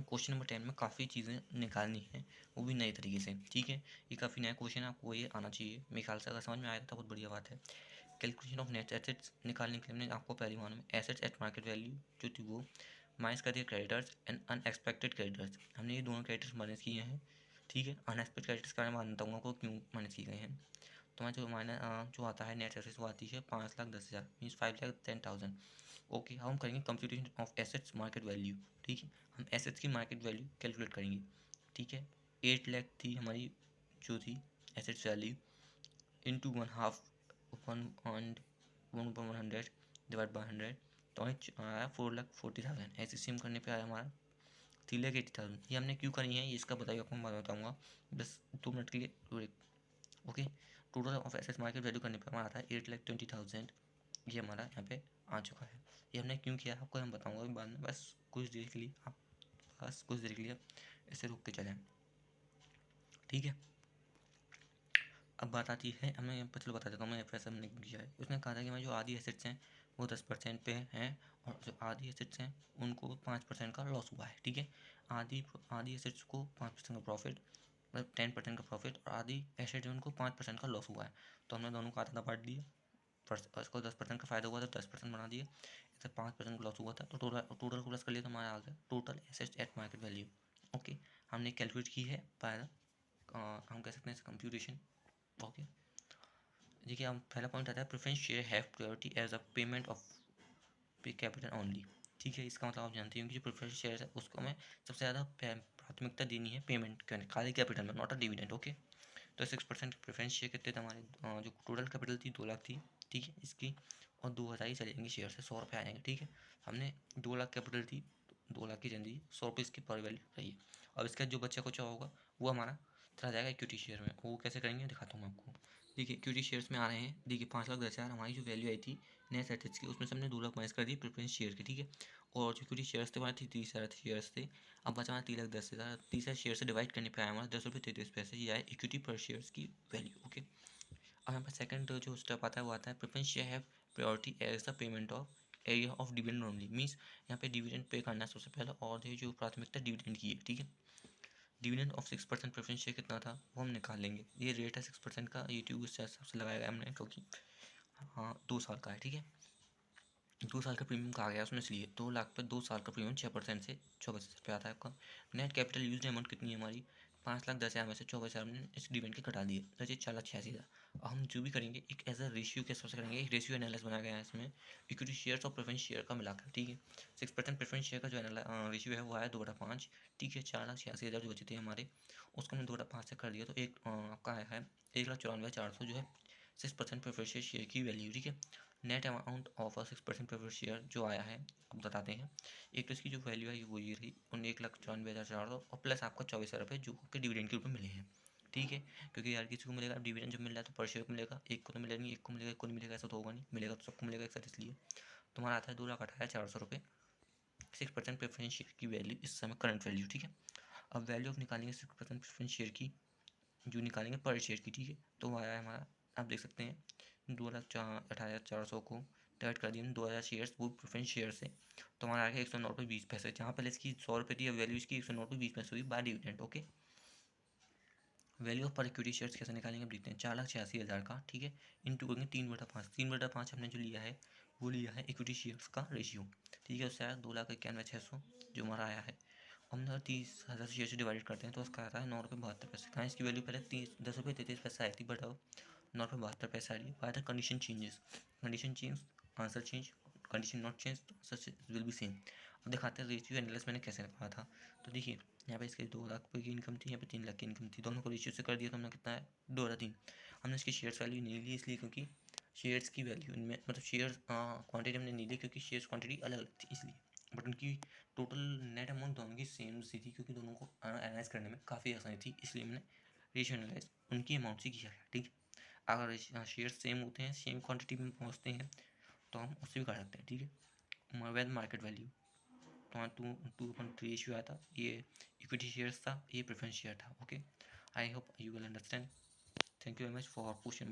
Question number 10 में काफ़ी चीज़ें निकालनी है, वो भी नए तरीके से। ठीक है, ये काफ़ी नया क्वेश्चन है, आपको ये आना चाहिए। मेरे ख्याल से अगर समझ में आया तो बहुत बढ़िया बात है। कैलकुलेशन ऑफ नेट एसेट्स निकालने के लिए हमने आपको पहली मालूम है एसेट्स एट मार्केट वैल्यू जो थी वो माइनस कर दिया क्रेडिटर्स एंड अनएक्सपेक्टेड क्रेडिटर्स। हमने ये दोनों क्रेडिटर्स माइनस किए हैं। ठीक है, अनएक्सपेक्टेड क्रेडिटर्स का मैं मानता हूँ आपको क्यों माइनस किए गए हैं। तो मैं जो आता है नेट एसेट्स वो आती है 5,10,000 मीन्स 5,10,000। ओके, हम करेंगे computation of assets market value. ठीक है, हम एसेट्स की मार्केट वैल्यू कैलकुलेट करेंगे। ठीक है, 8 लाख थी हमारी जो थी assets value into 1/2 1/100 divide by 100 तो हमें आया 4,40,000। ऐसे सेम करने पे आया हमारा 3,80,000। ये हमने क्यों करी है ये इसका बताइए, आपको मैं बताऊँगा बस 2 मिनट के लिए break. Okay, total of assets market value करने पे हमारा आता है 8,20,000। ये हमारा यहाँ पे आ चुका है। ये हमने क्यों किया आपको हम बताऊँगा बाद में, बस कुछ देर के लिए आप बस कुछ देर के लिए इसे रुक के चलें। ठीक है, अब बात आती है हमें चलो बता देता हूँ मैं एफ हमने क्यों किया है। उसने कहा था कि हमारे जो आधी एसेट्स हैं वो 10% पे हैं और जो आधी एसेट्स हैं उनको 5% का लॉस हुआ है। ठीक है, आधी एसेट्स को 5% का प्रॉफिट मतलब 10% का प्रॉफिट और आधी एसेट जो उनको 5% का लॉस हुआ है। तो हमने दोनों को आधा बांट दिया। फर्स्ट इसको 10% का फ़ायदा हुआ था 10% बना दिया, इसे 5% का लॉस हुआ था तो टोटल को प्लस कर लिया तो हमारा आ गया total assets eight market value. Okay, हमने कैलकुलेट की है बाय हम कह सकते हैं कंप्यूटेशन। ओके, देखिए हम पहला पॉइंट आता है preference share have priority as a payment of pay capital only. ठीक है, इसका मतलब आप जानते हैं कि जो प्रेफरेंस शेयर है उसको हमें सबसे ज़्यादा प्राथमिकता देनी है पेमेंट करने खाली कैपिटल में, नॉट अ डिविडेंड। ओके, तो 6% प्रेफरेंस शेयर कितने थे हमारे जो टोटल कैपिटल थी 2 लाख थी। ठीक है, इसकी और 2,000 ही चले जाएंगे शेयर से, 100 रुपये आ जाएंगे। ठीक है, हमने 2 लाख कैपिटल थी, 2 लाख की चंदी 100 रुपये इसकी पर वैल्यू रही है। अब इसका जो बच्चा कुछ होगा वो हमारा चला जाएगा इक्विटी शेयर में। वो कैसे करेंगे दिखाता हूँ मैं आपको। देखिए इक्विटी शेयर्स में आ रहे हैं, देखिए 5,10,000 हमारी जो वैल्यू आई थी नेट एसेट्स की उसमें से हमने 2 लाख माइनस कर दी प्रेफरेंस शेयर की। ठीक है, और जो इक्विटी शेयर्स थे हमारे 30,000 शेयर्स थे, अब बचा हमारा 3,10,000। 30,000 शेयर से डिवाइड करने पे आया हमारा 10.33 रुपये ये आया इक्विटी पर शेयर्स की वैल्यू। ओके, अब यहाँ पर सेकंड जो स्टेप आता है वो आता है preference share have priority as the payment of area of dividend only. Means यहाँ पे डिविडेंड पे करना है सबसे पहले और ये जो प्राथमिकता डिविडेंड की है। ठीक है, डिविडेंड ऑफ 6% प्रेफरेंस शेयर कितना था वो हम निकाल लेंगे। ये रेट है 6% का, यूट्यूब से सबसे लगाया गया हमने क्योंकि हाँ 2 साल का है। ठीक है, 2 साल का प्रीमियम कहा गया उसमें, इसलिए 2 लाख पे 2 साल का प्रीमियम 6% से 24,000 पे आता है आपका। नेट कैपिटल यूज अमाउंट कितनी है हमारी 5,10,000 में से 24,000 हमने इस डिविडेंड के घटा दिए तो ये 4,86,000। अब हम जो भी करेंगे एक एज अ रेशियो के हिसाब से करेंगे, एक रेशियो एनालिस बनाया गया है इसमें इक्विटी शेयर्स और प्रेफरेंस शेयर का मिलाकर। ठीक है, 6% प्रेफरेंस शेयर का जो रेशियो है वो आया 2/5। ठीक है, 4,86,000 जो बचे थे हमारे उसको हमने 2/5 से कर दिया तो एक आपका आया है 1,94,400 जो है 6% प्रेफरेंस शेयर की वैल्यू। ठीक है, net amount of 6% preference share जो आया है अब बताते हैं। एक तो इसकी जो वैल्यू है वो ये रही 1,94,400 और प्लस आपका 24,000 रुपये जो आपके डिविडेंड के रूप में मिले हैं। ठीक है, क्योंकि यार किसी को मिलेगा डिविडेंड जब मिल रहा है तो पर शेयर को मिलेगा, एक को तो मिलेगा नहीं, एक को मिलेगा एक को नहीं मिलेगा, ऐसा तो होगा नहीं, मिलेगा तो सबको मिलेगा एक साथ। इसलिए तुम्हारा आता है 2,68,400 रुपये 6% प्रेफरेंस शेयर की वैल्यू इस समय करंट वैल्यू। ठीक है, अब वैल्यू ऑफ निकालेंगे 6% प्रेफरेंस शेयर की जो निकालेंगे पर शेयर की। ठीक है, तो आया है हमारा आप देख सकते हैं 2,68,400 को डिवाइड कर दिया 2,000 शेयर्स वो प्रेफरेंस शेयर से तो हमारा आ गया 109 रुपये 20 पैसे। जहाँ पहले इसकी 100 रुपये थी वैल्यू इसकी 109 रुपये 20 पैसे हुई by dividend. Okay, value of per equity shares कैसे निकालेंगे अब देखते हैं। 4,86,000 का ठीक है इंटू करेंगे 3/5। 3/5 हमने जो लिया है वो लिया है इक्विटी शेयर्स का रेशियो। ठीक है, उससे आया 2,91,600 जो हमारा आया है। हम 30,000 शेयर से डिवाइड करते हैं तो उसका आता है 9 रुपये 72 पैसे। कहाँ इसकी वैल्यू पहले 10 रुपये 33 पैसे आई थी बट अब 9 रुपये 72 पैसे आ रही है। By the condition changes, condition change answer change, condition not change तो आंसर विल बी सेम। अब दिखाते हैं रेशियो एनालिसिस मैंने कैसे कहा था। तो देखिए यहाँ पे इसके 2 लाख रुपये की इनकम थी, यहाँ पे 3 लाख की इनकम थी, दोनों को रेशियो से कर दिया तो हमने कितना है 2/3। हमने इसकी शेयर्स वैल्यू नहीं ली इसलिए क्योंकि शेयर्स की वैल्यू इनमें मतलब शेयर्स क्वांटिटी हमने नहीं ली क्योंकि शेयर्स क्वांटिटी अलग अलग थी इसलिए, बट उनकी टोटल नेट अमाउंट दोनों की सेम सी थी क्योंकि दोनों को एनालाइज करने में काफ़ी आसानी थी इसलिए हमने रेशियो एनालाइज उनकी अमाउंट से किया है। ठीक है, अगर शेयर सेम होते हैं सेम क्वांटिटी में पहुँचते हैं तो हम उससे भी कर सकते हैं। ठीक है, वैद मार्केट वैल्यू वहाँ 2:3 रेशियो आया था, ये इक्विटी शेयर्स था, ये प्रेफरेंस शेयर था। Okay, I hope you will understand. Thank you very much for question.